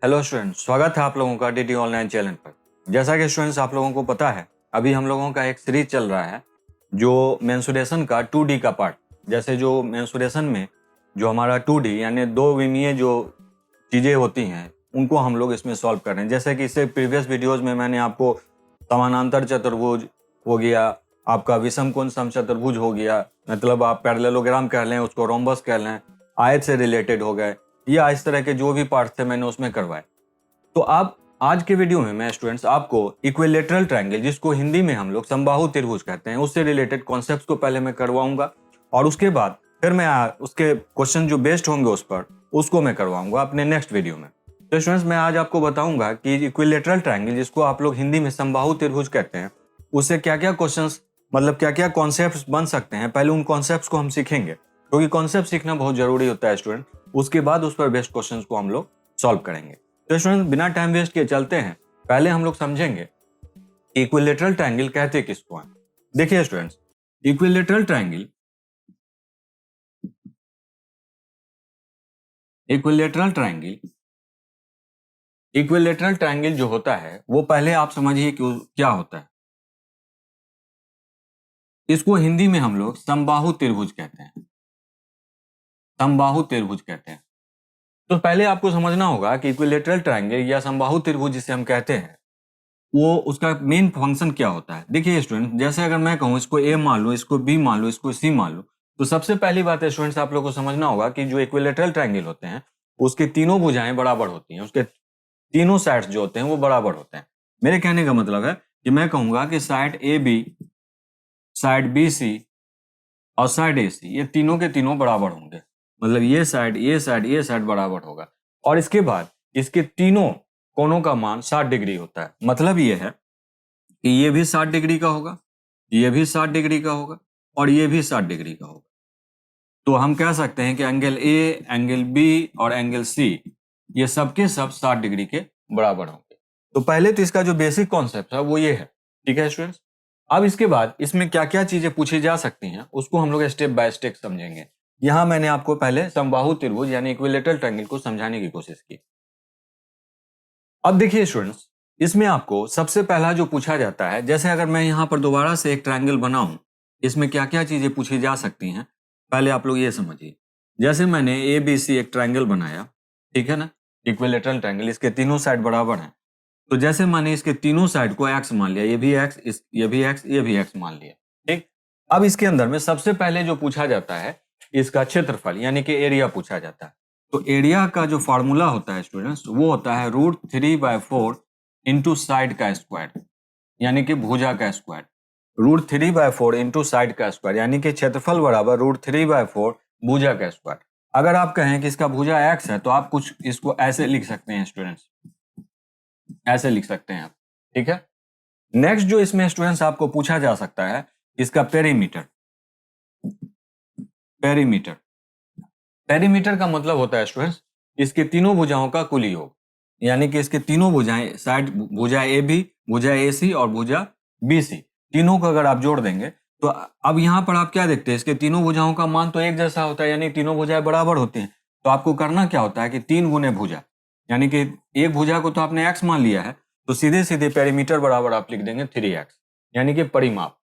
Hello students, स्वागत है आप लोगों का डीडी ऑनलाइन चैनल पर। जैसा कि स्टूडेंट्स आप लोगों को पता है, अभी हम लोगों का एक सीरीज चल रहा है जो मेंसुरेशन का 2D का पार्ट। जैसे जो मेंसुरेशन में जो हमारा 2D यानी दो विमीय जो चीज़ें होती हैं उनको हम लोग इसमें सॉल्व कर रहे हैं। जैसे कि इससे प्रीवियस वीडियोज में मैंने आपको समानांतर चतुर्भुज हो गया, आपका विषम कोण समचतुर्भुज हो गया, मतलब आप पैरेललोग्राम कह लें, उसको रोम्बस कह लें, आयत से रिलेटेड हो गए, या इस तरह के जो भी पार्ट्स थे मैंने उसमें करवाए। तो आप आज के वीडियो में मैं स्टूडेंट्स आपको इक्विलेटरल ट्रायंगल, जिसको हिंदी में हम लोग समबाहु त्रिभुज कहते हैं, उससे रिलेटेड कॉन्सेप्ट्स को पहले मैं करवाऊंगा और उसके बाद फिर मैं उसके क्वेश्चन जो बेस्ड होंगे उस पर उसको मैं करवाऊंगा अपने नेक्स्ट वीडियो में। तो स्टूडेंट्स मैं आज आपको बताऊंगा कि इक्विलेटरल ट्रायंगल, जिसको आप लोग हिंदी में समबाहु त्रिभुज कहते हैं, उससे क्या क्या क्वेश्चंस मतलब क्या क्या कॉन्सेप्ट्स बन सकते हैं। पहले उन कॉन्सेप्ट्स को हम सीखेंगे क्योंकि कॉन्सेप्ट सीखना बहुत जरूरी होता है स्टूडेंट। उसके बाद उस पर बेस्ड क्वेश्चंस को हम लोग सॉल्व करेंगे। तो स्टूडेंट बिना टाइम वेस्ट किए चलते हैं, पहले हम लोग समझेंगे इक्विलेटरल ट्रायंगल कहते किसको हैं। देखिए students, equilateral triangle equilateral triangle जो होता है वो पहले आप समझिए कि क्या होता है। इसको हिंदी में हम लोग समबाहु त्रिभुज कहते हैं, समबाहु त्रिभुज कहते हैं। तो पहले आपको समझना होगा कि इक्विलेटरल ट्रायंगल या समबाहु त्रिभुज जिसे हम कहते हैं वो उसका मेन फंक्शन क्या होता है। देखिए स्टूडेंट, जैसे अगर मैं कहूँ इसको ए मान लो, इसको बी मान लो, इसको सी मान लो, तो सबसे पहली बात है स्टूडेंट्स आप लोग को समझना होगा कि जो इक्विलेटरल ट्रायंगल होते हैं उसके तीनों भुजाएं बराबर होती हैं, उसके तीनों साइड्स जो होते हैं वो बराबर होते हैं। मेरे कहने का मतलब है कि मैं कहूंगा कि side a b, side b c और साइड ए सी, ये तीनों के तीनों बराबर होंगे। मतलब ये साइड ये साइड बराबर होगा और इसके बाद इसके तीनों कोणों का मान 60 डिग्री होता है। मतलब ये है कि ये भी 60 डिग्री का होगा, ये भी 60 डिग्री का होगा और ये भी 60 डिग्री का होगा। तो हम कह सकते हैं कि एंगल ए, एंगल बी और एंगल सी ये सबके सब 60 डिग्री के बराबर होंगे। तो पहले तो इसका जो बेसिक कॉन्सेप्ट है वो ये है, ठीक है स्टूडेंट्स। अब इसके बाद इसमें क्या क्या चीजें पूछी जा सकती हैं उसको हम लोग स्टेप बाय स्टेप समझेंगे। यहां मैंने आपको पहले समबाहु त्रिभुज यानी इक्विलेटरल ट्रायंगल को समझाने की कोशिश की। अब देखिए स्टूडेंट्स, इसमें आपको सबसे पहला जो पूछा जाता है, जैसे अगर मैं यहां पर दोबारा से एक ट्रायंगल बनाऊं, इसमें क्या क्या चीजें पूछी जा सकती हैं पहले आप लोग ये समझिए। जैसे मैंने ए बी सी एक ट्रायंगल बनाया, ठीक है ना, इक्विलेटरल ट्रायंगल, इसके तीनों साइड बराबर हैं। तो जैसे मैंने इसके तीनों साइड को एक्स मान लिया, ये भी एक्स, ये भी एक्स, ये भी एक्स मान लिया, ठीक। अब इसके अंदर में सबसे पहले जो पूछा जाता है इसका क्षेत्रफल यानी कि एरिया पूछा जाता है। तो एरिया का जो फॉर्मूला होता है स्टूडेंट्स वो होता है √3/4 इंटू साइड का स्क्वायर, यानी कि भुजा का स्क्वायर। √3/4 इंटू साइड का स्क्वायर यानी कि क्षेत्रफल बराबर √3/4 भुजा का स्क्वायर। अगर आप कहें कि इसका भुजा एक्स है तो आप कुछ इसको ऐसे लिख सकते हैं स्टूडेंट्स, ऐसे लिख सकते हैं आप, ठीक है। नेक्स्ट जो इसमें स्टूडेंट्स आपको पूछा जा सकता है इसका पेरीमीटर। पेरीमीटर पेरीमीटर का मतलब होता है स्टूडेंट्स इसके तीनों भुजाओं का कुल योग, यानी कि इसके तीनों भुजाएं, साइड भुजा ए बी, भुजा ए सी और भुजा बी सी, तीनों को अगर आप जोड़ देंगे तो अब यहां पर आप क्या देखते हैं, इसके तीनों भुजाओं का मान तो एक जैसा होता है, यानी तीनों भुजाएं बराबर होती हैं। तो आपको करना क्या होता है कि 3 गुने भुजा, यानी कि एक भुजा को तो आपने एक्स मान लिया है, तो सीधे सीधे पेरीमीटर बराबर आप लिख देंगे 3x, यानी कि परिमाप,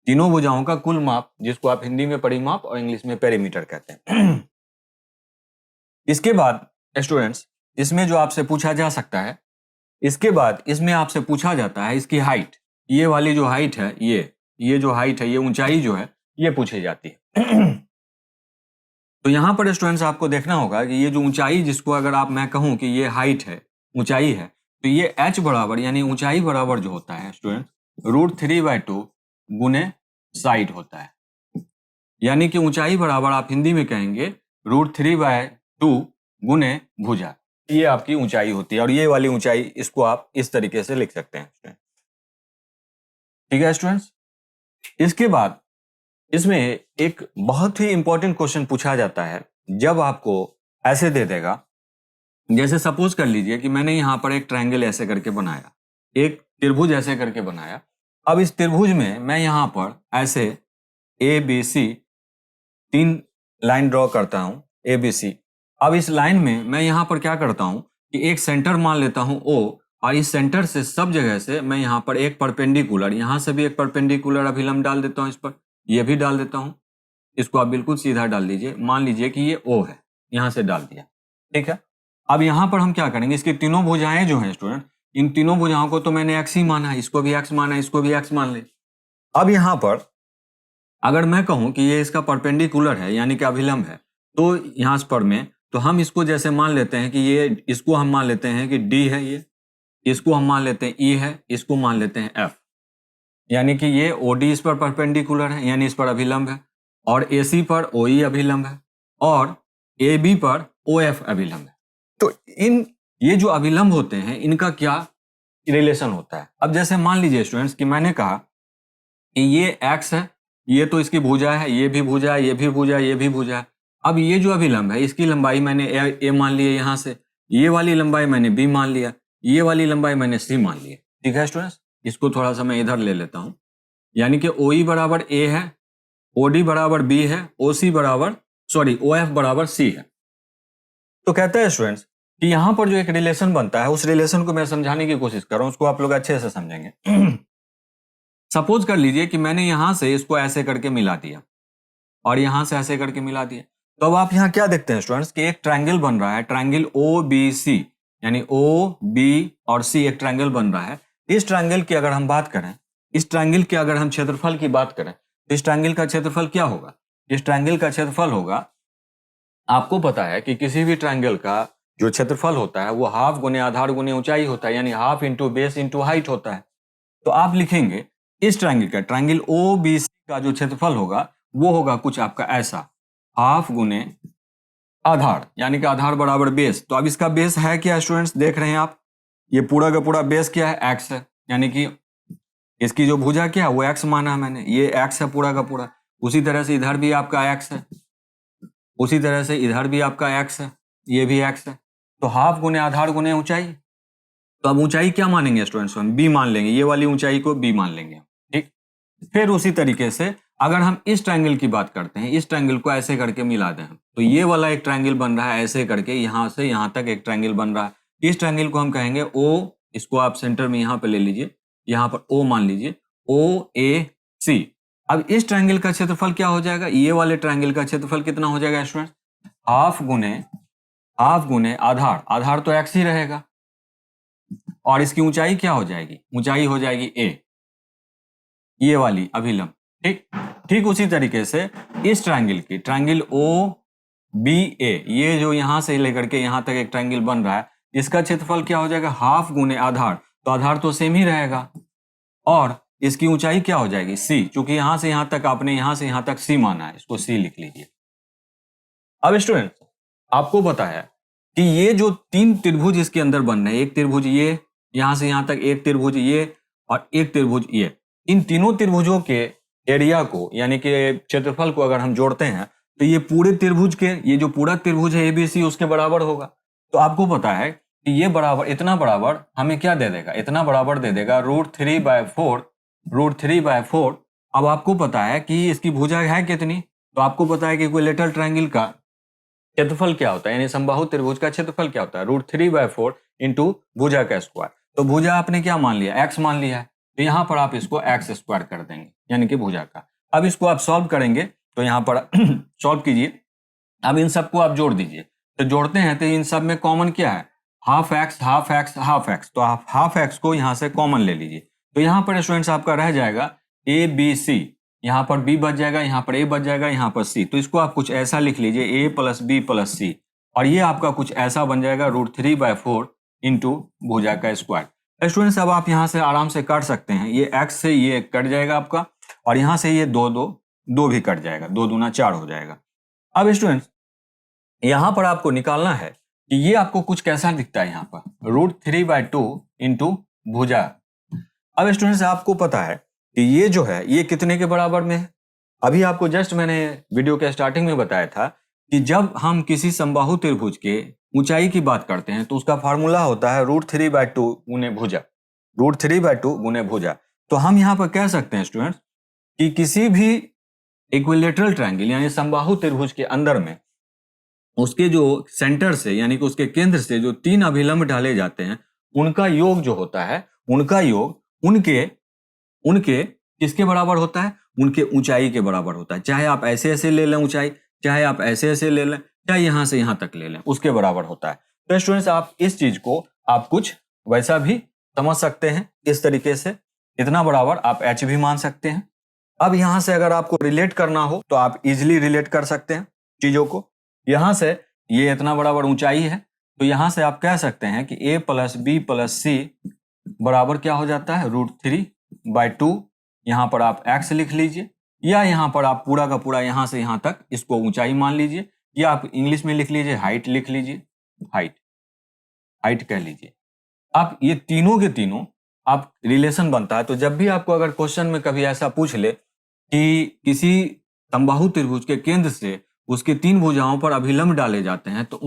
तीनों भुजाओं का कुल माप, जिसको आप हिंदी में परिमाप और इंग्लिश में पेरीमीटर कहते हैं। इसके बाद स्टूडेंट्स इसमें जो आपसे पूछा जा सकता है, इसके बाद इसमें आपसे पूछा जाता है इसकी हाइट। ये वाली जो हाइट है, ये जो हाइट है, ये ऊंचाई जो है, ये पूछी जाती है। तो यहां पर स्टूडेंट्स आपको देखना होगा कि ये जो ऊंचाई, जिसको अगर आप मैं कहूं कि ये हाइट है, ऊंचाई है, तो ये h बराबर यानी ऊंचाई बराबर जो होता है स्टूडेंट √3/2 गुने साइड होता है। यानी कि ऊंचाई बराबर आप हिंदी में कहेंगे √3/2 गुने भुजा, ये आपकी ऊंचाई होती है। और ये वाली ऊंचाई इसको आप इस तरीके से लिख सकते हैं, ठीक है स्टूडेंट्स। इसके बाद इसमें एक बहुत ही इंपॉर्टेंट क्वेश्चन पूछा जाता है, जब आपको ऐसे दे देगा, जैसे सपोज कर लीजिए कि मैंने यहां पर एक ट्रायंगल ऐसे करके बनाया, एक त्रिभुज ऐसे करके बनाया। अब इस त्रिभुज में मैं यहां पर ऐसे a b c 3 line draw करता हूं, ए बी सी। अब इस लाइन में मैं यहां पर क्या करता हूं कि एक सेंटर मान लेता हूं O, और इस सेंटर से सब जगह से मैं यहाँ पर एक परपेंडिकुलर, यहाँ से भी एक परपेंडिकुलर अभिलंब डाल देता हूँ इस पर, ये भी डाल देता हूँ, इसको आप बिल्कुल सीधा डाल दीजिए। मान लीजिए कि ये O है, यहाँ से डाल दिया, ठीक है। अब यहाँ पर हम क्या करेंगे, इसकी तीनों भुजाएं जो हैं स्टूडेंट, इन तीनों भुजाओं को तो मैंने x ही माना है, इसको भी x माना है, इसको भी x मान ले। अब यहाँ पर अगर मैं कहूं कि ये इसका परपेंडिकुलर है यानी कि अभिलंब है, तो यहाँ पर में तो हम इसको जैसे मान लेते हैं कि ये, इसको हम मान लेते हैं कि D है, ये इसको हम मान लेते हैं E है, इसको मान लेते हैं F, यानी कि ये OD इस पर परपेंडिकुलर है यानी इस पर अभिलंब है, और AC पर OE अभिलंब है, और AB पर OF अभिलंब है। तो ये जो अभिलंब होते हैं इनका क्या रिलेशन होता है। अब जैसे मान लीजिए स्टूडेंट्स कि मैंने कहा कि ये x है, ये तो इसकी भुजा है, ये भी भुजा है, ये भी भुजा है, ये भी भुजा है। अब ये जो अभिलंब है इसकी लंबाई मैंने a मान ली है, यहाँ से ये वाली लंबाई मैंने b मान लिया, ये वाली लंबाई मैंने c मान ली है, ठीक है स्टूडेंट्स। इसको थोड़ा सा मैं इधर ले लेता हूं, यानी कि OE बराबर a है, OD बराबर b है, OF बराबर c है। तो कहते हैं स्टूडेंट्स कि यहां पर जो एक रिलेशन बनता है, उस रिलेशन को मैं समझाने की कोशिश कर रहा हूं, उसको आप लोग अच्छे से समझेंगे। सपोज कर लीजिए कि मैंने यहां से इसको ऐसे करके मिला दिया और यहां से ऐसे करके मिला दिया, तो अब आप यहां क्या देखते हैं स्टूडेंट्स कि एक ट्रायंगल बन रहा है, ट्रायंगल OBC, यानी OB और C एक ट्रायंगल बन रहा है। इस ट्रायंगल की अगर हम बात करें, इस ट्रायंगल के अगर हम क्षेत्रफल की बात करें, तो इस ट्रायंगल का क्षेत्रफल क्या होगा, इस ट्रायंगल का क्षेत्रफल होगा, आपको पता है कि किसी भी ट्रायंगल का जो क्षेत्रफल होता है वो हाफ गुने आधार गुने ऊंचाई होता है, यानी half into base into height होता है। तो आप लिखेंगे इस ट्रायंगल का, ट्रायंगल OBC का जो क्षेत्रफल होगा वो होगा कुछ आपका ऐसा, हाफ गुने आधार, यानी कि आधार बराबर बेस। तो अब इसका बेस है क्या स्टूडेंट्स, देख रहे हैं आप, ये पूरा का पूरा बेस क्या है, x है, यानी कि इसकी जो भुजा क्या है वो x माना है मैंने, ये x है पूरा का पूरा। उसी तरह से इधर भी आपका x है, उसी तरह से इधर भी आपका x है, ये भी x है। तो हाफ गुने आधार गुने ऊंचाई, तो अब ऊंचाई क्या मानेंगे स्टूडेंट्स, हम b मान लेंगे, ये वाली ऊंचाई को b मान लेंगे, ठीक। फिर उसी तरीके से अगर हम इस ट्रायंगल की बात करते हैं, इस ट्रायंगल को ऐसे करके मिला दें, तो ये वाला एक ट्रायंगल बन रहा है ऐसे करके, यहां से यहां तक एक ट्रायंगल बन रहा है। इस ट्रायंगल को हम कहेंगे O, इसको आप सेंटर में यहां पे ले लीजिए, यहां पर O मान लीजिए, OAC। अब इस ट्रायंगल का क्षेत्रफल क्या हो जाएगा, ये वाले ट्रायंगल का क्षेत्रफल कितना हो जाएगा स्टूडेंट, हाफ गुने आधार, आधार तो x ही रहेगा, और इसकी ऊंचाई क्या हो जाएगी, ऊंचाई हो जाएगी a, ये वाली अभिलंब, ठीक उसी तरीके से इस ट्रायंगल की, ट्रायंगल OBA, ये जो यहां से लेकर के यहां तक एक ट्रायंगल बन रहा है, इसका क्षेत्रफल क्या हो जाएगा, हाफ गुने आधार, तो आधार तो सेम ही रहेगा, और इसकी ऊंचाई क्या हो जाएगी c, क्योंकि यहां से यहां तक आपने यहां से यहां तक c माना है, इसको c लिख लीजिए। अब स्टूडेंट आपको पता है कि ये जो तीन त्रिभुज इसके अंदर बन रहे हैं, एक त्रिभुज ये, यहां से यहां तक एक त्रिभुज ये, और एक त्रिभुज ये, इन तीनों त्रिभुजों के एरिया को यानी कि क्षेत्रफल को अगर हम जोड़ते हैं तो ये पूरे त्रिभुज के, ये जो पूरा त्रिभुज है ABC उसके बराबर होगा। तो आपको पता है कि ये बराबर, इतना बराबर हमें क्या दे देगा, इतना बराबर दे देगा √3/4। अब आपको पता है कि इसकी भुजा है कितनी, तो आपको पता है कि इक्विलेटरल ट्रायंगल का क्षेत्रफल क्या होता है, यानी समबाहु त्रिभुज का क्षेत्रफल क्या होता है, √3/4 इंटू भुजा का स्क्वायर। तो भुजा आपने क्या मान लिया, x मान लिया है, तो यहां पर आप इसको x स्क्वायर कर देंगे, यानी कि भुजा का। अब इसको आप सॉल्व करेंगे तो यहां पर सॉल्व कीजिए, अब इन सबको आप जोड़ दीजिए, तो जोड़ते हैं तो इन सब में कॉमन क्या है, हाफ एक्स, तो आप हाफ एक्स को यहां से कॉमन ले लीजिए, तो यहां पर स्टूडेंट्स आपका रह जाएगा ABC, यहाँ पर b बच जाएगा, यहाँ पर a बच जाएगा, यहाँ पर c, तो इसको आप कुछ ऐसा लिख लीजिए a + b + c, और ये आपका कुछ ऐसा बन जाएगा √3/4 इंटू भुजा का स्क्वायर। स्टूडेंट्स अब आप यहाँ से आराम से काट सकते हैं, ये x से ये कट जाएगा आपका, और यहाँ से ये 2 भी कट जाएगा, 2 दूना 4 हो जाएगा। अब स्टूडेंट्स यहाँ पर आपको निकालना है कि ये आपको कुछ कैसा दिखता है, यहाँ पर √3/2 इंटू भुजा। अब स्टूडेंट्स आपको पता है कि ये जो है ये कितने के बराबर में है, अभी आपको जस्ट मैंने वीडियो के स्टार्टिंग में बताया था कि जब हम किसी समबाहु त्रिभुज के ऊंचाई की बात करते हैं तो उसका फार्मूला होता है √3/2 गुने भुजा, √3/2 गुने भुजा। तो हम यहाँ पर कह सकते हैं स्टूडेंट्स कि किसी भी इक्विलेटरल ट्रायंगल यानी समबाहु त्रिभुज के अंदर में उसके जो सेंटर से यानी कि उसके केंद्र से जो 3 अभिलंब ढाले जाते हैं उनका योग जो होता है, उनका योग उनके उनके किसके बराबर होता है? उनके ऊंचाई के बराबर होता है। चाहे आप ऐसे ऐसे ले लें ऊंचाई, चाहे आप ऐसे ऐसे ले लें, चाहे यहां से यहां तक ले लें, उसके बराबर होता है। तो स्टूडेंट्स, आप इस चीज को आप कुछ वैसा भी समझ सकते हैं, इस तरीके से इतना बराबर आप h भी मान सकते हैं। अब यहां से अगर आपको रिलेट करना हो तो आप इजिली रिलेट कर सकते हैं चीजों को। यहां से ये इतना बराबर ऊंचाई है, तो यहां से आप कह सकते हैं कि a प्लस बी प्लस सी बराबर क्या हो जाता है? √3/2। यहां पर आप x लिख लीजिए, या यहां पर आप पूरा का पूरा यहां से यहां तक इसको ऊंचाई मान लीजिए, या आप इंग्लिश में लिख लीजिए हाइट लिख लीजिए, हाइट कह लीजिए। आप ये तीनों के तीनों आप रिलेशन बनता है। तो जब भी आपको अगर क्वेश्चन में कभी ऐसा पूछ ले कि किसी समबाहु त्रिभुज के केंद्र से उसके 3 भुजाओं पर अभिलंब डाले जाते हैं तो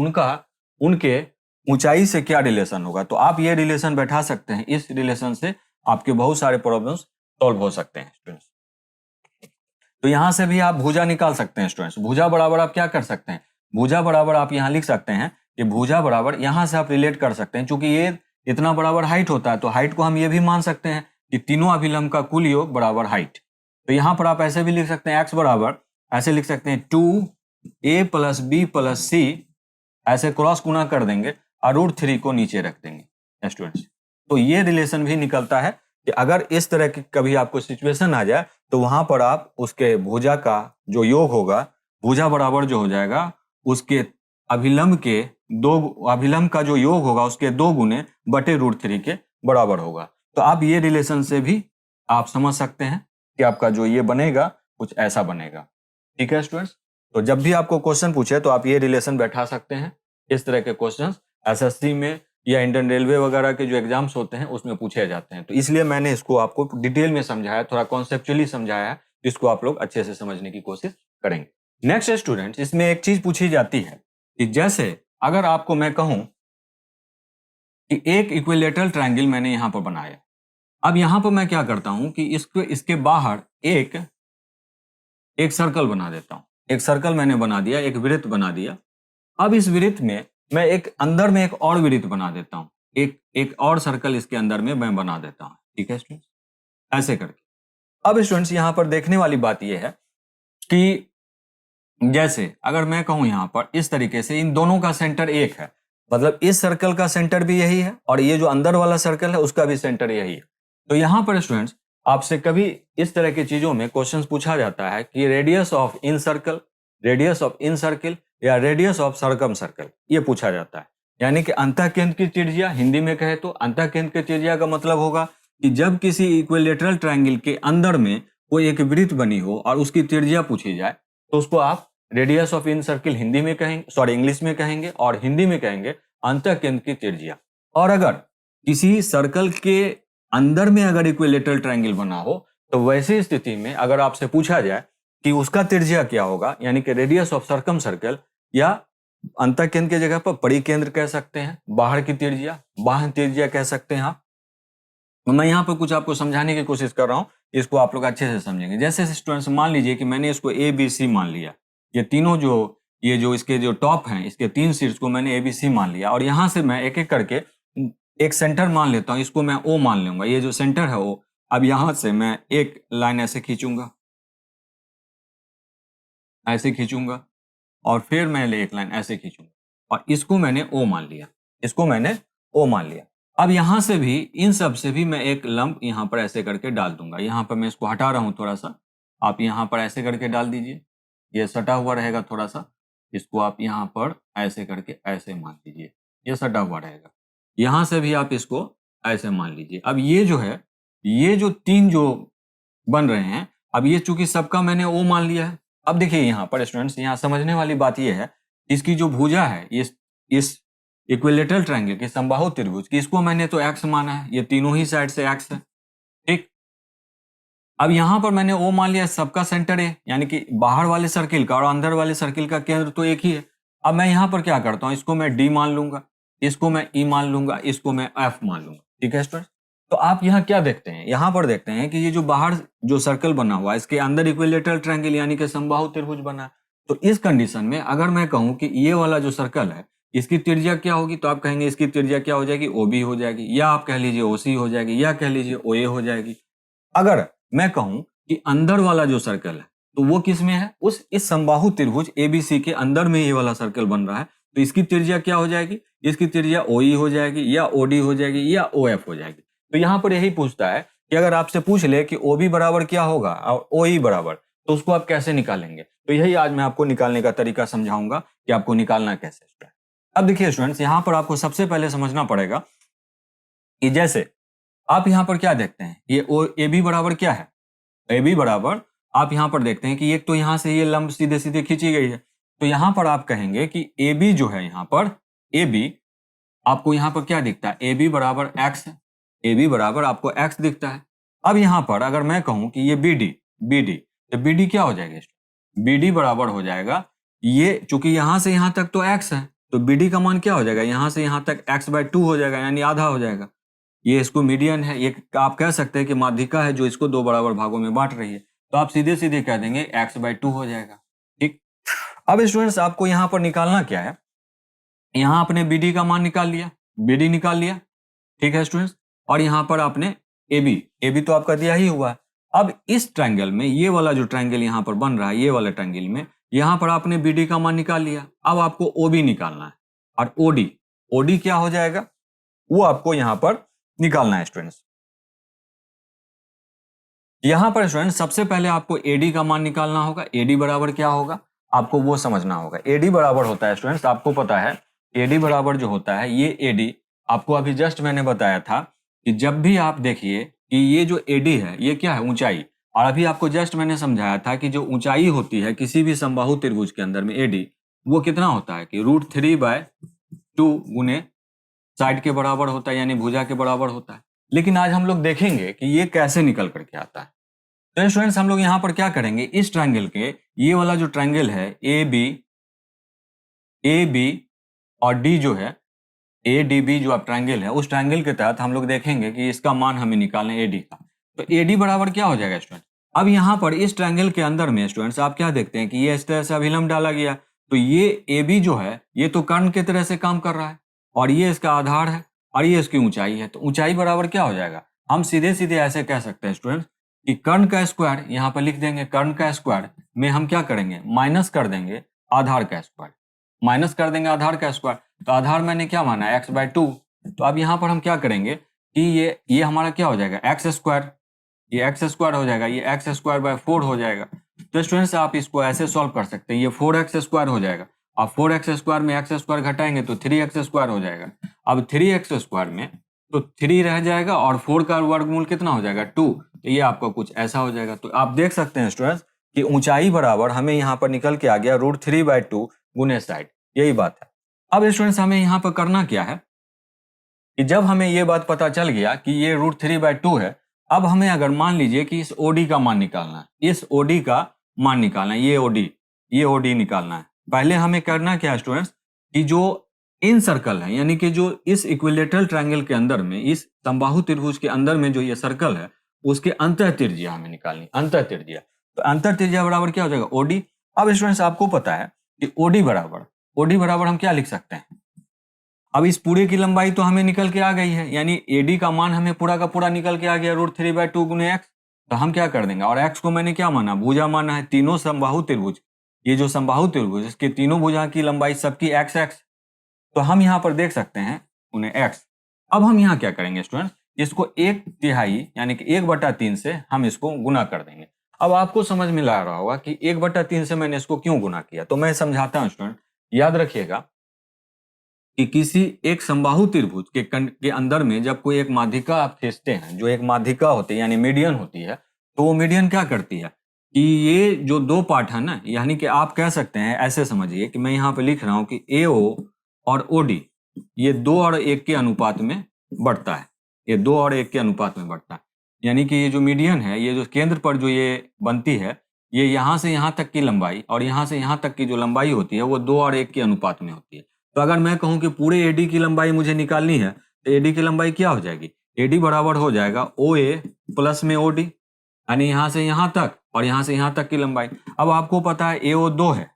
उनके ऊंचाई से क्या रिलेशन होगा, तो आप ये रिलेशन बैठा सकते हैं। इस रिलेशन से आपके बहुत सारे प्रॉब्लम्स सॉल्व हो सकते हैं स्टूडेंट्स। तो यहां से भी आप भुजा निकाल सकते हैं स्टूडेंट्स। भुजा बराबर आप क्या कर सकते हैं? भुजा बराबर आप यहां लिख सकते हैं कि भुजा बराबर, यहां से आप रिलेट कर सकते हैं, क्योंकि ये इतना बराबर हाइट होता है, तो हाइट को हम ये भी मान सकते हैं कि तीनों अभिलंब का कुल योग बराबर हाइट। तो यहां पर आप ऐसे भी लिख सकते हैं, एक्स बराबर ऐसे लिख सकते हैं 2a प्लस बी प्लस सी, ऐसे क्रॉस गुना कर देंगे और √3 को नीचे रख देंगे स्टूडेंट्स। तो ये रिलेशन भी निकलता है कि अगर इस तरह की कभी आपको सिचुएशन आ जाए तो वहां पर आप उसके भुजा का जो योग होगा, भुजा बराबर जो हो जाएगा उसके अभिलंब का जो योग होगा उसके 2 गुने बटे √3 के बराबर होगा। तो आप ये रिलेशन से भी आप समझ सकते हैं कि आपका जो ये बनेगा कुछ ऐसा बनेगा। ठीक है स्टूडेंट्स, तो जब भी आपको क्वेश्चन पूछे तो आप ये रिलेशन बैठा सकते हैं। इस तरह के क्वेश्चन एसएससी में या इंडियन रेलवे वगैरह के जो एग्जाम्स होते हैं उसमें पूछे जाते हैं। तो इसलिए मैंने इसको आपको डिटेल में समझाया, थोड़ा कॉन्सेप्चुअली समझाया है, इसको आप लोग अच्छे से समझने की कोशिश करेंगे। नेक्स्ट स्टूडेंट्स, इसमें एक चीज पूछी जाती है कि जैसे अगर आपको मैं कहूं कि एक इक्विलेटरल ट्रायंगल मैंने यहां पर बनाया, अब यहां पर मैं क्या करता हूं कि इसके बाहर एक सर्कल बना देता हूं। एक सर्कल मैंने बना दिया, एक वृत्त बना दिया। अब इस वृत्त में मैं अंदर में एक और वृत्त बना देता हूं, एक और सर्कल इसके अंदर में मैं बना देता हूं। ठीक है स्टूडेंट्स, ऐसे करके। अब स्टूडेंट्स यहां पर देखने वाली बात यह है कि जैसे अगर मैं कहूं यहां पर इस तरीके से इन दोनों का सेंटर एक है, मतलब इस सर्कल का सेंटर भी यही है और ये जो अंदर वाला सर्कल है उसका भी सेंटर यही है। तो यहां पर स्टूडेंट्स आपसे कभी इस तरह की चीजों में क्वेश्चन पूछा जाता है कि रेडियस ऑफ इन सर्कल या रेडियस ऑफ सर्कम सर्कल, ये पूछा जाता है। यानी कि अंतःकेंद्र की त्रिज्या, हिंदी में कहे तो अंतःकेंद्र की त्रिज्या का मतलब होगा कि जब किसी इक्विलेटरल ट्रायंगल के अंदर में कोई एक वृत्त बनी हो और उसकी त्रिज्या पूछी जाए तो उसको आप radius of in circle Hindi में कहेंगे, इंग्लिश में कहेंगे, और हिंदी में कहेंगे अंतःकेंद्र की त्रिज्या। और अगर किसी सर्कल के अंदर में अगर इक्विलेटरल ट्रायंगल बना हो तो वैसी स्थिति में अगर आपसे पूछा जाए कि उसका त्रिज्या क्या होगा, यानी कि रेडियस ऑफ सर्कम सर्कल, या अंतःकेंद्र की जगह पर परिकेंद्र कह सकते हैं, बाहर की त्रिज्या, बाह्य त्रिज्या कह सकते हैं आप। तो मैं यहाँ पर कुछ आपको समझाने की कोशिश कर रहा हूँ, इसको आप लोग अच्छे से समझेंगे। जैसे स्टूडेंट्स मान लीजिए कि मैंने इसको ABC मान लिया, ये तीनों ये जो इसके जो टॉप हैं इसके 3 शीर्ष को मैंने ABC मान लिया, और यहाँ से मैं एक एक करके एक सेंटर मान लेता हूँ, इसको मैं O मान लूंगा। ये जो सेंटर है O, अब यहाँ से मैं एक लाइन ऐसे खींचूंगा, और फिर मैं एक लाइन ऐसे खींचूंगा, और इसको मैंने O मान लिया। अब यहां से भी इन सब से भी मैं एक लंब यहां पर ऐसे करके डाल दूंगा। यहां पर मैं इसको हटा रहा हूं थोड़ा सा, आप यहां पर ऐसे करके डाल दीजिए, ये सटा हुआ रहेगा थोड़ा सा, इसको आप यहां पर ऐसे करके ऐसे मान लीजिए, ये सटा हुआ रहेगा। यहां से भी आप इसको ऐसे मान लीजिए। अब ये जो है, ये जो 3 जो बन रहे हैं, अब ये चूंकि सबका मैंने O मान लिया है। अब देखिए यहाँ पर स्टूडेंट्स, यहाँ समझने वाली बात ये है, इसकी जो भुजा है इस इक्विलेटरल ट्रायंगल की, समबाहु त्रिभुज की, इसको मैंने तो x माना है, ये तीनों ही साइड से x है। ठीक, अब यहां पर मैंने O मान लिया, सबका सेंटर है, यानी कि बाहर वाले सर्किल का और अंदर वाले सर्किल का केंद्र तो एक ही है। अब मैं यहां पर क्या करता हूं, इसको मैं D मान लूंगा, इसको मैं E मान लूंगा, इसको मैं F मान लूंगा। ठीक है स्टूडेंट्स, तो आप यहाँ क्या देखते हैं, यहां पर देखते हैं कि ये जो बाहर जो सर्कल बना हुआ है इसके अंदर इक्विलेटरल ट्रायंगल यानी कि समबाहु त्रिभुज बना है। तो इस कंडीशन में अगर मैं कहूं कि ये वाला जो सर्कल है इसकी त्रिज्या क्या होगी, तो आप कहेंगे इसकी त्रिज्या क्या हो जाएगी, OB हो जाएगी, या आप कह लीजिए OC हो जाएगी, या कह लीजिए OA हो जाएगी। अगर मैं कहूं कि अंदर वाला जो सर्कल है तो वो किस में है, इस समबाहु त्रिभुज ABC के अंदर में ये वाला सर्कल बन रहा है, तो इसकी त्रिज्या क्या हो जाएगी, इसकी त्रिज्या OE हो जाएगी, या OD हो जाएगी, या OF हो जाएगी। तो यहाँ पर यही पूछता है कि अगर आपसे पूछ ले कि OB बराबर क्या होगा और OE बराबर, तो उसको आप कैसे निकालेंगे। तो यही आज मैं आपको निकालने का तरीका समझाऊंगा कि आपको निकालना कैसे है। अब देखिए स्टूडेंट्स, यहाँ पर आपको सबसे पहले समझना पड़ेगा कि जैसे आप यहाँ पर क्या देखते हैं, ये AB बराबर क्या है, AB बराबर आप यहाँ पर देखते हैं कि एक तो यहाँ से ये लंब सीधे सीधे खींची गई है, तो यहाँ पर आप कहेंगे कि AB जो है, यहाँ पर AB आपको यहाँ पर क्या दिखता है, AB बराबर x है, AB बराबर आपको x दिखता है। अब यहाँ पर अगर मैं कहूँ कि ये BD तो BD क्या हो जाएगा, BD बराबर हो जाएगा, ये चूंकि यहाँ से यहाँ तक तो x है तो BD का मान क्या हो जाएगा, यहाँ से यहाँ तक x/2 हो जाएगा, यानी आधा हो जाएगा। ये इसको मीडियन है, ये आप कह सकते हैं कि माध्यिका है जो इसको दो बराबर भागों में बांट रही है, तो आप सीधे सीधे कह देंगे x/2 हो जाएगा। ठीक, अब स्टूडेंट्स आपको यहाँ पर निकालना क्या है, यहाँ आपने BD का मान निकाल लिया, BD निकाल लिया, ठीक है स्टूडेंट्स, और यहाँ पर आपने AB तो आपका दिया ही हुआ है। अब इस ट्रायंगल में ये वाला जो ट्रायंगल यहाँ पर बन रहा है, ये वाला ट्रायंगल में यहाँ पर आपने BD का मान निकाल लिया, अब आपको OB निकालना है, और OD क्या हो जाएगा वो आपको यहाँ पर निकालना है स्टूडेंट्स। यहाँ पर स्टूडेंट्स सबसे पहले आपको AD का मान निकालना होगा। AD बराबर क्या होगा आपको वो समझना होगा। AD बराबर होता है स्टूडेंट्स, आपको पता है AD बराबर जो होता है, ये AD आपको अभी जस्ट मैंने बताया था कि जब भी आप देखिए कि ये जो AD है ये क्या है, ऊंचाई, और अभी आपको जस्ट मैंने समझाया था कि जो ऊंचाई होती है किसी भी समबाहु त्रिभुज के अंदर में AD वो कितना होता है कि √3/2 गुने साइड के बराबर होता है, यानी भुजा के बराबर होता है। लेकिन आज हम लोग देखेंगे कि ये कैसे निकल करके आता है। तो स्टूडेंट्स हम लोग यहाँ पर क्या करेंगे, इस ट्रायंगल के ये वाला जो ट्रायंगल है AB और D जो है, ADB जो आप ट्रायंगल है, उस ट्रायंगल के तहत हम लोग देखेंगे कि इसका मान हमें निकालना है AD का। तो AD बराबर क्या हो जाएगा स्टूडेंट, अब यहाँ पर इस ट्रायंगल के अंदर में स्टूडेंट्स आप क्या देखते हैं कि ये इस तरह से अभिलंब डाला गया, तो ये AB जो है ये तो कर्ण की तरह से काम कर रहा है, और ये इसका आधार है, और ये इसकी ऊंचाई है, तो ऊंचाई बराबर क्या हो जाएगा, हम सीधे सीधे ऐसे कह सकते हैं स्टूडेंट कि कर्ण का स्क्वायर यहाँ पर लिख देंगे, कर्ण का स्क्वायर में हम क्या करेंगे, माइनस कर देंगे आधार का स्क्वायर, माइनस कर देंगे आधार का स्क्वायर, तो आधार मैंने क्या माना x/2, तो अब यहाँ पर हम क्या करेंगे कि ये हमारा क्या हो जाएगा x², ये x² हो जाएगा, ये x²/4 हो जाएगा। तो स्टूडेंट्स आप इसको ऐसे सॉल्व कर सकते हैं, ये 4x² हो जाएगा, अब 4x² में x² घटाएंगे तो 3x² हो जाएगा। अब 3x² में तो 3 रह जाएगा और 4 का वर्गमूल कितना हो जाएगा 2, तो ये आपका कुछ ऐसा हो जाएगा। तो आप देख सकते हैं स्टूडेंट्स कि ऊंचाई बराबर हमें यहाँ पर निकल के आ गया √3/2 गुने साइड, यही बात है। अब स्टूडेंट्स हमें यहाँ पर करना क्या है कि जब हमें ये बात पता चल गया कि ये √3/2 है, अब हमें अगर मान लीजिए कि इस OD का मान निकालना है, इस OD का मान निकालना है, ये OD निकालना है। पहले हमें करना क्या है स्टूडेंट्स कि जो इन सर्कल है, यानी कि जो इस इक्विलेटरल ट्रायंगल के अंदर में, इस समबाहु त्रिभुज के अंदर में जो ये सर्कल है उसके अंतः त्रिज्या हमें निकालनी, अंतः त्रिज्या। तो अंतः त्रिज्या बराबर क्या हो जाएगा OD। अब स्टूडेंट्स आपको पता है कि OD बराबर हम क्या लिख सकते हैं, अब इस पूरे की लंबाई तो हमें निकल के आ गई है, यानी AD का मान हमें पूरा का पूरा निकल के आ गया √3/2 गुने x। तो हम क्या कर देंगे, और x को मैंने क्या माना, भुजा माना है, तीनों समबाहु त्रिभुज, ये जो समबाहु त्रिभुज इसके तीनों भुजा की लंबाई सबकी x, तो हम यहाँ पर देख सकते हैं उन्हें x। अब हम यहाँ क्या करेंगे स्टूडेंट, इसको 1/3 यानी कि 1/3 से हम इसको गुना कर देंगे। अब आपको समझ में ला रहा होगा कि 1/3 से मैंने इसको क्यों गुना किया, तो मैं समझाता हूँ स्टूडेंट। याद रखिएगा कि किसी एक समबाहु त्रिभुज के अंदर में जब कोई एक माध्यिका आप खींचते हैं, जो एक माध्यिका होती है यानी मीडियन होती है, तो वो मीडियन क्या करती है कि ये जो दो पार्ट है ना, यानी कि आप कह सकते हैं ऐसे समझिए कि मैं यहाँ पे लिख रहा हूँ कि AO और OD ये 2 और 1 के अनुपात में बढ़ता है, ये 2 और 1 के अनुपात में बढ़ता है। यानी कि ये जो मीडियन है, ये जो केंद्र पर जो ये बनती है, ये यहाँ से यहाँ तक की लंबाई और यहाँ से यहाँ तक की जो लंबाई होती है वो 2 और 1 के अनुपात में होती है। तो अगर मैं कहूं कि पूरे AD की लंबाई मुझे निकालनी है, तो AD की लंबाई क्या हो जाएगी, AD बराबर हो जाएगा OA प्लस में OD, यानी यहाँ से यहाँ तक और यहाँ से यहाँ तक की लंबाई। अब आपको पता है AO 2 है,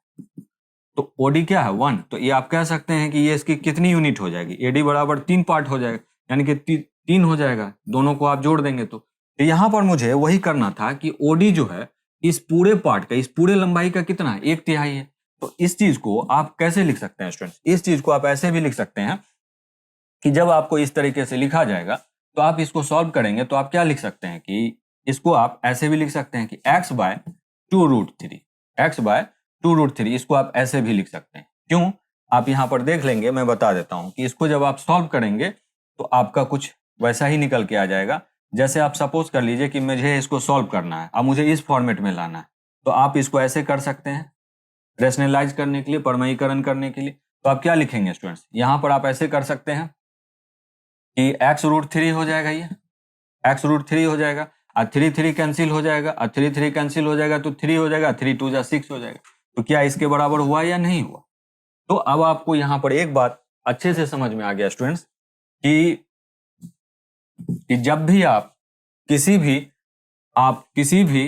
तो ओडी क्या है 1, तो ये आप कह सकते हैं कि ये इसकी कितनी यूनिट हो जाएगी, एडी बराबर 3 पार्ट हो जाएगा, यानी कि 3 हो जाएगा, दोनों को आप जोड़ देंगे तो यहाँ पर मुझे वही करना था कि ओडी जो है इस पूरे पार्ट का, इस पूरे लंबाई का कितना है, 1/3 है। तो इस चीज को आप कैसे लिख सकते हैं स्टूडेंट्स, इस चीज को आप ऐसे भी लिख सकते हैं कि जब आपको इस तरीके से लिखा जाएगा तो आप इसको सॉल्व करेंगे तो आप क्या लिख सकते हैं कि इसको आप ऐसे भी लिख सकते हैं कि x/2√3, x/2√3, इसको आप ऐसे भी लिख सकते हैं। क्यों, आप यहाँ पर देख लेंगे, मैं बता देता हूँ कि इसको जब आप सॉल्व करेंगे तो आपका कुछ वैसा ही निकल के आ जाएगा। जैसे आप सपोज कर लीजिए कि मुझे इसको सॉल्व करना है, अब मुझे इस फॉर्मेट में लाना है, तो आप इसको ऐसे कर सकते हैं रेशनलाइज करने के लिए, परमयीकरण करने के लिए। तो आप क्या लिखेंगे स्टूडेंट्स, यहाँ पर आप ऐसे कर सकते हैं कि x√3 हो जाएगा, ये x√3 हो जाएगा, और 3 कैंसिल हो जाएगा, और 3 कैंसिल हो जाएगा तो 3 हो जाएगा, 3 2 6 हो जाएगा। तो क्या इसके बराबर हुआ या नहीं हुआ? तो अब आपको यहाँ पर एक बात अच्छे से समझ में आ गया स्टूडेंट्स कि जब भी आप किसी भी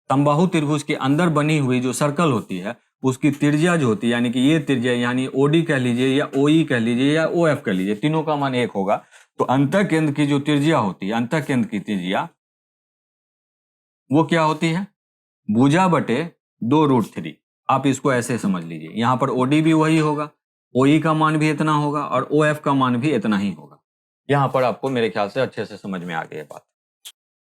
समबाहु त्रिभुज के अंदर बनी हुई जो सर्कल होती है उसकी त्रिज्या जो होती है, यानी कि ये त्रिज्या, यानी ओडी कह लीजिए या ओई कह लीजिए या ओएफ कह लीजिए, तीनों का मान 1 होगा। तो अंतः केंद्र की जो त्रिज्या होती है, अंतः केंद्र की त्रिज्या वो क्या होती है, भुजा बटे 2√3। आप इसको ऐसे समझ लीजिए, यहाँ पर ओडी भी वही होगा, ओई का मान भी इतना होगा और ओएफ का मान भी इतना ही होगा। यहाँ पर आपको मेरे ख्याल से अच्छे से समझ में आ गई बात।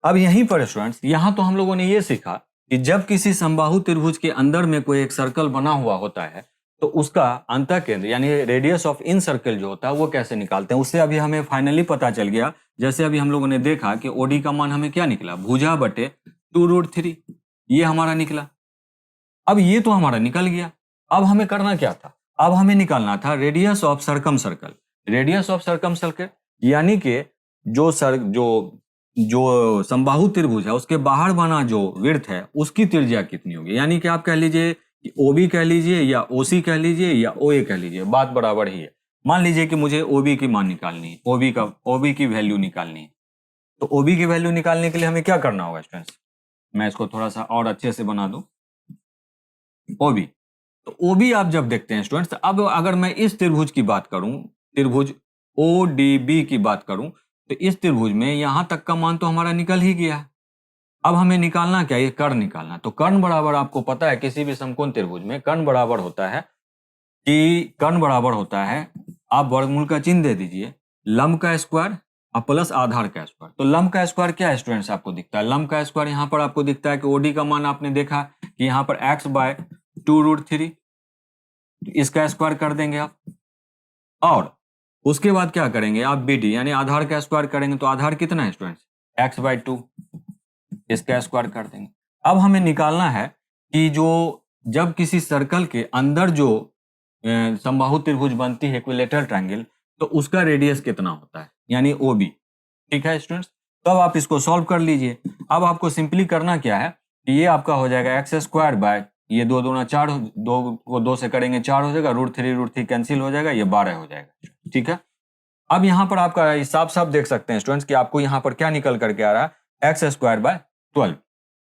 अब यहीं पर स्टूडेंट्स, यहाँ तो हम लोगों ने ये सीखा कि जब किसी समबाहु त्रिभुज के अंदर में कोई एक सर्कल बना हुआ होता है तो उसका अंतः केंद्र यानी रेडियस ऑफ इन सर्कल जो होता है वो कैसे निकालते हैं, उससे अभी हमें फाइनली पता चल गया। जैसे अभी हम लोगों ने देखा कि ओडी का मान हमें क्या निकला, भुजा बटे 2√3, ये हमारा निकला। अब ये तो हमारा निकल गया, अब हमें करना क्या था, अब हमें निकालना था radius of circum circle. Radius of circum circle यानी कि जो समबाहु त्रिभुज है उसके बाहर बना जो विड्थ है उसकी त्रिज्या कितनी होगी, यानी कि आप कह लीजिए कि ओबी कह लीजिए या ओसी कह लीजिए या ओए कह लीजिए, बात बराबर ही है। मान लीजिए कि मुझे ओबी की मान निकालनी है, ओबी की वैल्यू निकालनी है। तो ओबी की वैल्यू निकालने के लिए हमें क्या करना होगा स्टूडेंट्स, मैं इसको थोड़ा सा और अच्छे से बना दूं। ओबी, तो ओबी आप जब देखते हैं स्टूडेंट्स, अब अगर मैं इस त्रिभुज की बात करूं, त्रिभुज ओडीबी की बात करूं, तो इस त्रिभुज में यहां तक का मान तो हमारा निकल ही गया है। अब हमें निकालना क्या, ये कर्ण निकालना। तो कर्ण बराबर आपको पता है किसी भी समकोण त्रिभुज में कर्ण बराबर होता है आप वर्गमूल का चिन्ह दे दीजिए, लंब का स्क्वायर और प्लस आधार का स्क्वायर। तो लंब का स्क्वायर क्या है स्टूडेंट्स, आपको दिखता है लंब का स्क्वायर, यहाँ पर आपको दिखता है कि ओडी का मान आपने देखा कि यहाँ पर x/2√3, इसका स्क्वायर कर देंगे आप, और उसके बाद क्या करेंगे आप, बीडी यानी आधार का स्क्वायर करेंगे। तो आधार कितना है स्टूडेंट्स, x/2, इसका स्क्वायर कर देंगे। अब हमें निकालना है कि जब किसी सर्कल के अंदर जो समबाहु त्रिभुज बनती है इक्विलेटरल ट्रायंगल, तो उसका रेडियस कितना होता है, यानी ओबी। ठीक है स्टूडेंट्स, तो अब आप इसको सॉल्व कर लीजिए। अब आपको सिंपली करना क्या है कि ये आपका हो जाएगा x² ये 2 दूना 4, 2 को 2 से करेंगे 4 हो जाएगा, √3 कैंसिल हो जाएगा, ये 12 हो जाएगा। ठीक है, अब यहाँ पर आपका हिसाब साफ देख सकते हैं स्टूडेंट्स कि आपको यहाँ पर क्या निकल करके आ रहा है, x²/12।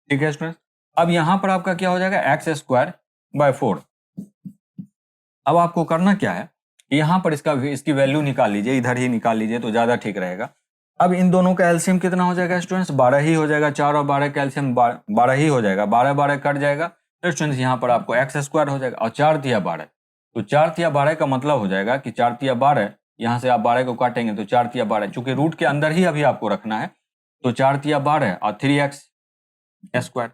ठीक है स्टूडेंट्स, अब यहाँ पर आपका क्या हो जाएगा, x²/4। अब आपको करना क्या है, यहाँ पर इसकी वैल्यू निकाल लीजिए, इधर ही निकाल लीजिए तो ज्यादा ठीक रहेगा। अब इन दोनों का एलसीएम कितना हो जाएगा स्टूडेंट्स, 12 ही हो जाएगा, 4 और 12 का एलसीएम 12 ही हो जाएगा, 12 कट जाएगा। तो स्टूडेंट्स यहाँ पर आपको x² हो जाएगा, और 4×12, तो 4×12 का मतलब हो जाएगा कि 4×12, यहाँ से आप 12 को काटेंगे तो 4×12, चूंकि रूट के अंदर ही अभी आपको रखना है, तो 4×12 और 3x²।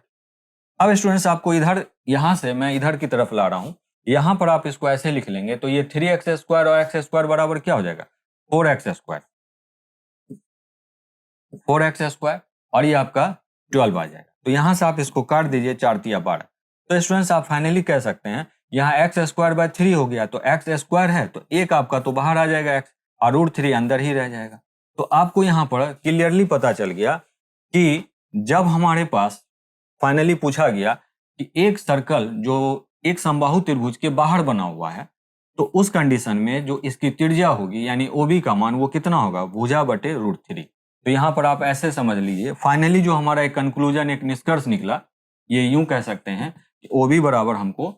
अब स्टूडेंट्स आपको यहाँ से मैं इधर की तरफ ला रहा हूं, यहाँ पर आप इसको ऐसे लिख लेंगे, तो ये 3x² और x² बराबर क्या हो जाएगा, 4x², और ये आपका 12 आ जाएगा। तो यहाँ से आप इसको काट दीजिए 4×12। तो स्टूडेंट्स आप फाइनली कह सकते हैं यहाँ x²/3 हो गया, तो x² है तो एक आपका तो बाहर आ जाएगा x, और √3 अंदर ही रह जाएगा। तो आपको यहाँ पर क्लियरली पता चल गया कि जब हमारे पास फाइनली पूछा गया कि एक सर्कल जो एक समबाहु त्रिभुज के बाहर बना हुआ है, तो उस कंडीशन में जो इसकी त्रिज्या होगी यानी ओबी का मान वो कितना होगा, भुजा बटे √3। तो यहाँ पर आप ऐसे समझ लीजिए, फाइनली जो हमारा एक कंक्लूजन, एक निष्कर्ष निकला, ये यूं कह सकते हैं कि ओबी बराबर हमको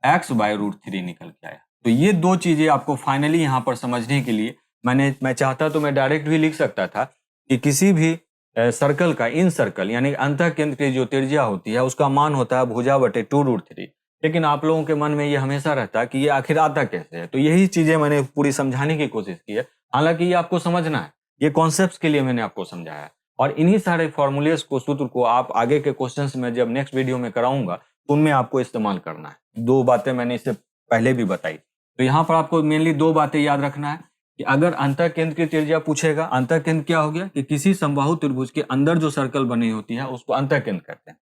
x/√3 निकल के आया। तो ये दो चीजें आपको फाइनली यहाँ पर समझने के लिए मैं चाहता तो मैं डायरेक्ट भी लिख सकता था कि किसी भी सर्कल का इन सर्कल यानी अंतः केंद्र की जो त्रिज्या होती है उसका मान होता है भुजा/2√3। लेकिन आप लोगों के मन में ये हमेशा रहता है कि ये आखिर आता कैसे है। तो यही चीजें मैंने पूरी समझाने की कोशिश की है। हालांकि ये आपको समझना है, ये कॉन्सेप्ट्स के लिए मैंने आपको समझाया है। और इन्हीं सारे फॉर्मूलेस को, सूत्र को आप आगे के क्वेश्चंस में जब नेक्स्ट वीडियो में कराऊंगा तो उनमें आपको इस्तेमाल करना है। दो बातें मैंने इससे पहले भी बताई। तो यहाँ पर आपको मेनली दो बातें याद रखना है कि अगर अंतः केंद्र की त्रिज्या पूछेगा, अंतः केंद्र क्या हो गया कि किसी समबाहु त्रिभुज के अंदर जो सर्कल बनी होती है उसको अंतः केंद्र कहते हैं।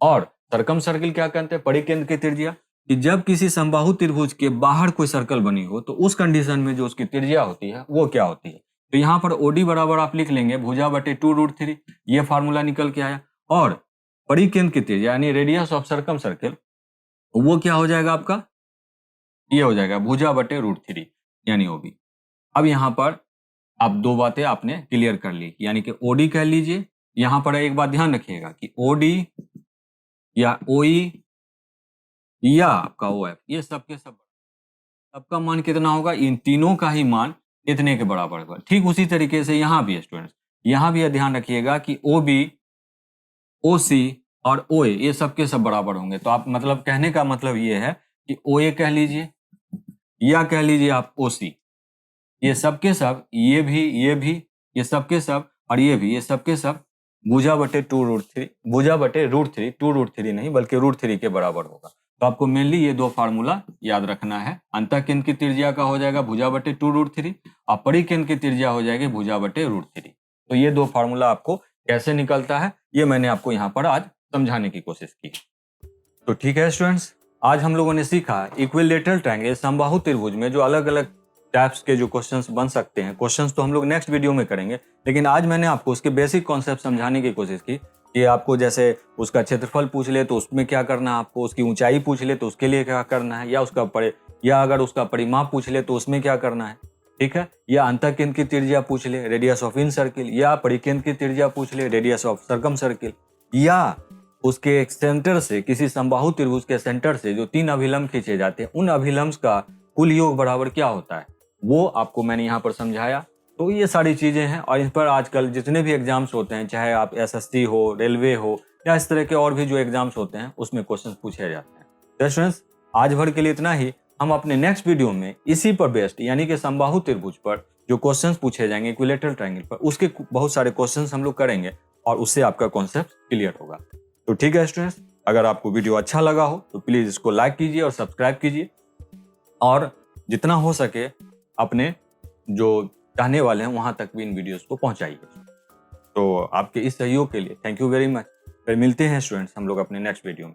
और सरकम सर्किल क्या कहते हैं, परिकेंद्र की त्रिज्या, कि जब किसी समबाहु त्रिभुज के बाहर कोई सर्कल बनी हो तो उस कंडीशन में जो उसकी त्रिज्या होती है वो क्या होती है। तो यहाँ पर ओडी बराबर आप लिख लेंगे भुजा/2√3, ये फार्मूला निकल के आया। और परिकेंद्र की त्रिज्या यानी रेडियस ऑफ सरकम सर्किल, वो क्या हो जाएगा आपका, ये हो जाएगा भुजा/√3 यानी ओबी। अब यहाँ पर आप दो बातें आपने क्लियर कर ली, यानी कि ओडी कह लीजिए। यहाँ पर एक बात ध्यान रखिएगा कि ओडी या ओई या आपका ओएफ, ये सबके सब सबका मान कितना होगा, इन तीनों का ही मान इतने के बराबर होगा। ठीक उसी तरीके से यहाँ भी स्टूडेंट्स, यहाँ भी ध्यान रखिएगा कि ओ बी, ओ सी और ओ ए ये सबके सब बराबर होंगे। तो आप मतलब कहने का मतलब ये है कि ओ ए कह लीजिए या कह लीजिए आप ओ सी, ये सबके सब, ये भी, ये सबके सब और ये भी, ये सबके सब भुजा/2√3 2√3 नहीं बल्कि √3 के बराबर होगा। तो आपको मेनली ये दो फार्मूला याद रखना है। अंतः केंद्र की त्रिज्या का हो जाएगा भुजा/2√3 और परिकेंद्र की त्रिज्या हो जाएगी भुजा/√3। तो ये दो फार्मूला आपको कैसे निकलता है ये मैंने आपको यहाँ पर आज समझाने की कोशिश की। तो ठीक है स्टूडेंट्स, आज हम लोगों ने सीखा इक्विलैटरल ट्रायंगल समबाहु त्रिभुज में जो अलग अलग टाइप्स के जो क्वेश्चंस बन सकते हैं। क्वेश्चंस तो हम लोग नेक्स्ट वीडियो में करेंगे, लेकिन आज मैंने आपको उसके बेसिक कॉन्सेप्ट समझाने की कोशिश की कि आपको जैसे उसका क्षेत्रफल पूछ ले तो उसमें क्या करना है, आपको उसकी ऊंचाई पूछ ले तो उसके लिए क्या करना है, या अगर उसका परिमाप पूछ ले तो उसमें क्या करना है। ठीक है, या अंतः केंद्र की त्रिज्या पूछ ले, रेडियस ऑफ इन सर्किल, या परिकेंद्र की त्रिज्या पूछ ले, रेडियस ऑफ सर्कम सर्किल, या उसके सेंटर से, किसी समबाहु त्रिभुज के सेंटर से जो 3 अभिलंब खींचे जाते हैं उन अभिलंब का कुल योग बराबर क्या होता है, वो आपको मैंने यहाँ पर समझाया। तो ये सारी चीजें हैं और इस पर आजकल जितने भी एग्जाम्स होते हैं, चाहे आप एसएससी हो, रेलवे हो या इस तरह के और भी जो एग्जाम्स होते हैं उसमें क्वेश्चन पूछे जाते हैं। तो स्टूडेंट्स, आज भर के लिए इतना ही। हम अपने नेक्स्ट वीडियो में इसी पर बेस्ड यानी कि समबाहु त्रिभुज पर जो क्वेश्चंस पूछे जाएंगे इक्विलैटरल ट्रायंगल पर, उसके बहुत सारे क्वेश्चंस हम लोग करेंगे और उससे आपका कॉन्सेप्ट क्लियर होगा। तो ठीक है स्टूडेंट्स, अगर आपको वीडियो अच्छा लगा हो तो प्लीज इसको लाइक कीजिए और सब्सक्राइब कीजिए और जितना हो सके अपने जो चाहने वाले हैं वहां तक भी इन वीडियोस को पहुंचाइए। तो आपके इस सहयोग के लिए थैंक यू वेरी मच। फिर मिलते हैं स्टूडेंट्स हम लोग अपने नेक्स्ट वीडियो में।